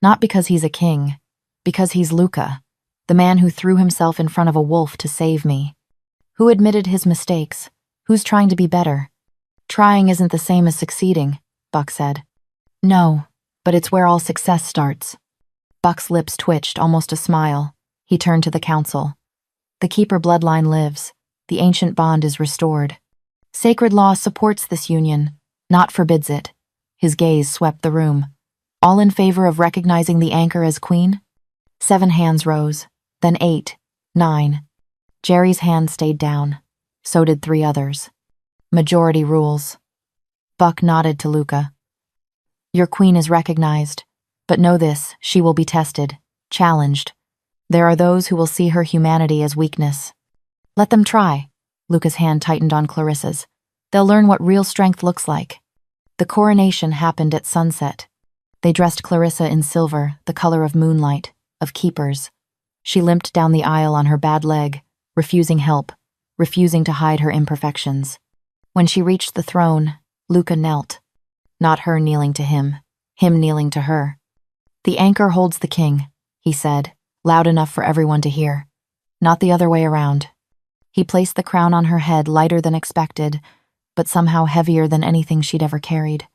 Not because he's a king, because he's Luca, the man who threw himself in front of a wolf to save me. Who admitted his mistakes? Who's trying to be better? Trying isn't the same as succeeding, Buck said. No, but it's where all success starts. Buck's lips twitched, almost a smile. He turned to the council. The keeper bloodline lives. The ancient bond is restored. Sacred law supports this union, not forbids it. His gaze swept the room. All in favor of recognizing the anchor as queen? 7 hands rose, then 8, 9. Jerry's hand stayed down. So did 3 others. Majority rules. Buck nodded to Luca. Your queen is recognized, but know this, she will be tested, challenged. There are those who will see her humanity as weakness. Let them try. Luca's hand tightened on Clarissa's. They'll learn what real strength looks like. The coronation happened at sunset. They dressed Clarissa in silver, the color of moonlight, of keepers. She limped down the aisle on her bad leg, refusing help, refusing to hide her imperfections. When she reached the throne, Luca knelt. Not her kneeling to him kneeling to her. The anchor holds the king, he said, loud enough for everyone to hear. Not the other way around. He placed the crown on her head lighter than expected, but somehow heavier than anything she'd ever carried.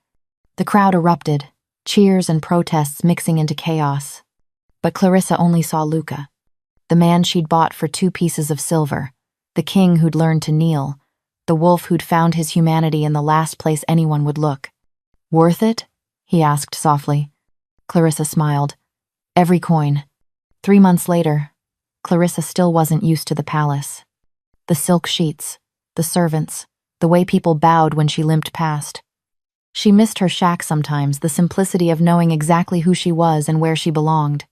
The crowd erupted, cheers and protests mixing into chaos. But Clarissa only saw Luca, the man she'd bought for 2 pieces of silver, the king who'd learned to kneel, the wolf who'd found his humanity in the last place anyone would look. Worth it? He asked softly. Clarissa smiled. Every coin. 3 months later, Clarissa still wasn't used to the palace. The silk sheets, the servants, the way people bowed when she limped past. She missed her shack sometimes, the simplicity of knowing exactly who she was and where she belonged.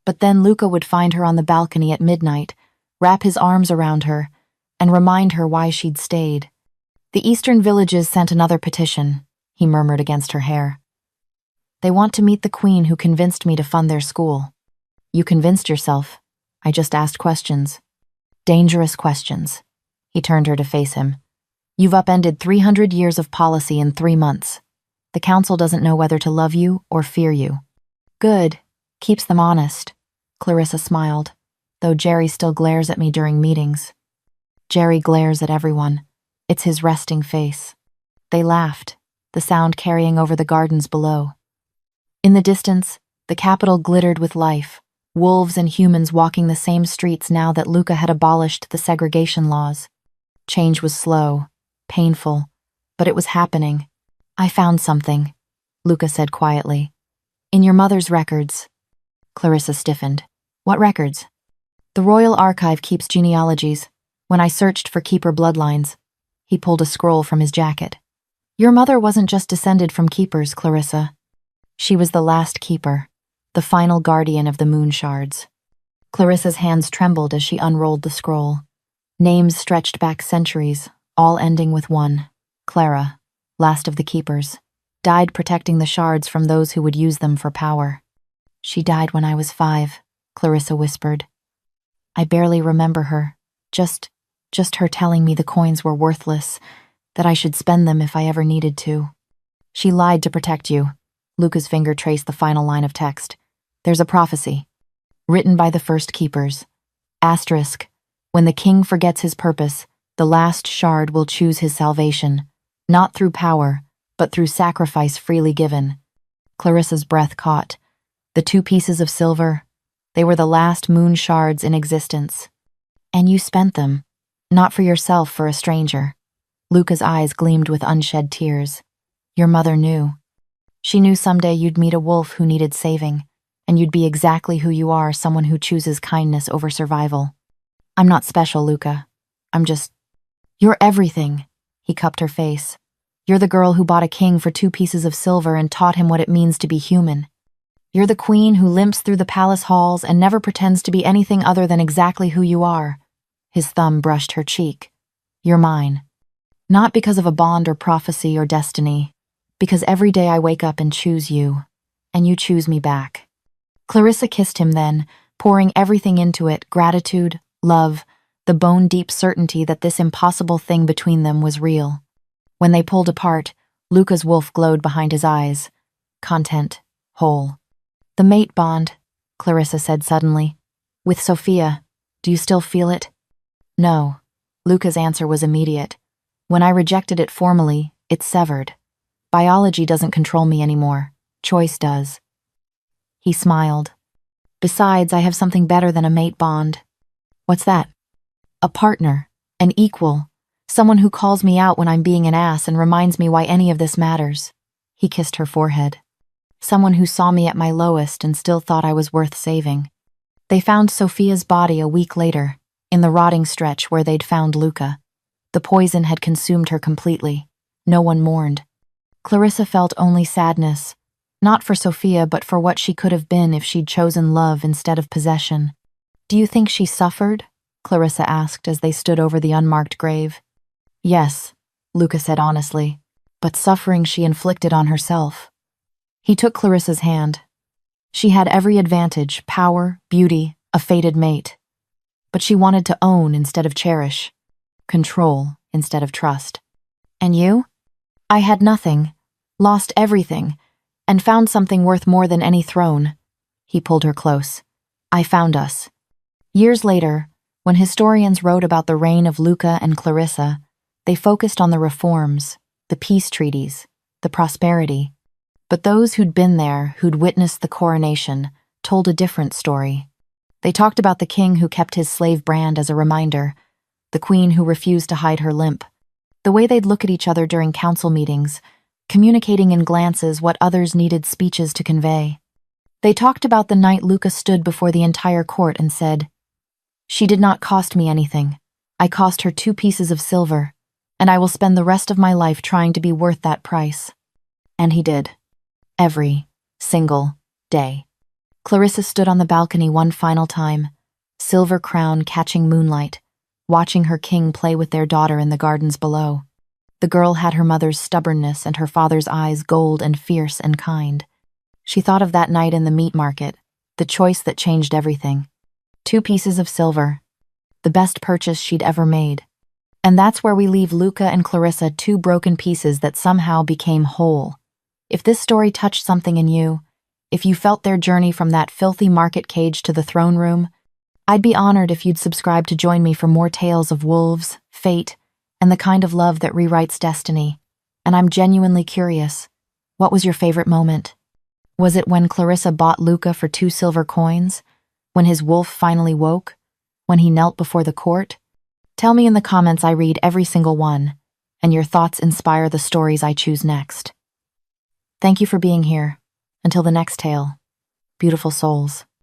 But then Luca would find her on the balcony at midnight, wrap his arms around her, and remind her why she'd stayed. The eastern villages sent another petition, he murmured against her hair. They want to meet the queen who convinced me to fund their school. You convinced yourself. I just asked questions. Dangerous questions. He turned her to face him. You've upended 300 years of policy in 3 months. The council doesn't know whether to love you or fear you. Good. Keeps them honest. Clarissa smiled, though Jerry still glares at me during meetings. Jerry glares at everyone. It's his resting face. They laughed. the sound carrying over the gardens below. In the distance, the capital glittered with life, wolves and humans walking the same streets now that Luca had abolished the segregation laws. Change was slow, painful, but it was happening. "I found something," Luca said quietly. "In your mother's records." Clarissa stiffened. "What records?" "The Royal Archive keeps genealogies. When I searched for keeper bloodlines," he pulled a scroll from his jacket. "Your mother wasn't just descended from keepers, Clarissa. She was the last keeper, the final guardian of the moon shards." Clarissa's hands trembled as she unrolled the scroll. Names stretched back centuries, all ending with one: Clara, last of the keepers, died protecting the shards from those who would use them for power. "She died when I was 5, Clarissa whispered. "I barely remember her, just her telling me the coins were worthless, that I should spend them if I ever needed to." "She lied to protect you." Luca's finger traced the final line of text. "There's a prophecy, written by the first keepers. Asterisk, when the king forgets his purpose, the last shard will choose his salvation, not through power, but through sacrifice freely given." Clarissa's breath caught. The 2 pieces of silver, they were the last moon shards in existence. "And you spent them, not for yourself, for a stranger." Luca's eyes gleamed with unshed tears. "Your mother knew. She knew someday you'd meet a wolf who needed saving, and you'd be exactly who you are, someone who chooses kindness over survival." "I'm not special, Luca. I'm just—" "You're everything." He cupped her face. "You're the girl who bought a king for 2 pieces of silver and taught him what it means to be human. You're the queen who limps through the palace halls and never pretends to be anything other than exactly who you are." His thumb brushed her cheek. "You're mine. Not because of a bond or prophecy or destiny, because every day I wake up and choose you, and you choose me back." Clarissa kissed him then, pouring everything into it: gratitude, love, the bone-deep certainty that this impossible thing between them was real. When they pulled apart, Luca's wolf glowed behind his eyes. Content, whole. "The mate bond," Clarissa said suddenly. "With Sophia, do you still feel it?" "No." Luca's answer was immediate. "When I rejected it formally, it severed. Biology doesn't control me anymore. Choice does." He smiled. "Besides, I have something better than a mate bond." "What's that?" "A partner, an equal, someone who calls me out when I'm being an ass and reminds me why any of this matters." He kissed her forehead. "Someone who saw me at my lowest and still thought I was worth saving." They found Sophia's body a week later, in the rotting stretch where they'd found Luca. The poison had consumed her completely. No one mourned. Clarissa felt only sadness, not for Sophia but for what she could have been if she'd chosen love instead of possession. "Do you think she suffered?" Clarissa asked as they stood over the unmarked grave. "Yes," Luca said honestly, "but suffering she inflicted on herself." He took Clarissa's hand. She had every advantage: power, beauty, a fated mate. But she wanted to own instead of cherish, control instead of trust. "And you?" "I had nothing, lost everything, and found something worth more than any throne." He pulled her close. "I found us." Years later, when historians wrote about the reign of Luca and Clarissa, they focused on the reforms, the peace treaties, the prosperity. But those who'd been there, who'd witnessed the coronation, told a different story. They talked about the king who kept his slave brand as a reminder, the queen who refused to hide her limp, the way they'd look at each other during council meetings, communicating in glances what others needed speeches to convey. They talked about the night Luca stood before the entire court and said, "She did not cost me anything. I cost her 2 pieces of silver, and I will spend the rest of my life trying to be worth that price." And he did. Every single day. Clarissa stood on the balcony one final time, silver crown catching moonlight, watching her king play with their daughter in the gardens below. The girl had her mother's stubbornness and her father's eyes gold and fierce and kind. She thought of that night in the meat market, the choice that changed everything. 2 pieces of silver, the best purchase she'd ever made. And that's where we leave Luca and Clarissa, 2 broken pieces that somehow became whole. If this story touched something in you, if you felt their journey from that filthy market cage to the throne room, I'd be honored if you'd subscribe to join me for more tales of wolves, fate, and the kind of love that rewrites destiny. And I'm genuinely curious. What was your favorite moment? Was it when Clarissa bought Luca for 2 silver coins? When his wolf finally woke? When he knelt before the court? Tell me in the comments. I read every single one, and your thoughts inspire the stories I choose next. Thank you for being here. Until the next tale, beautiful souls.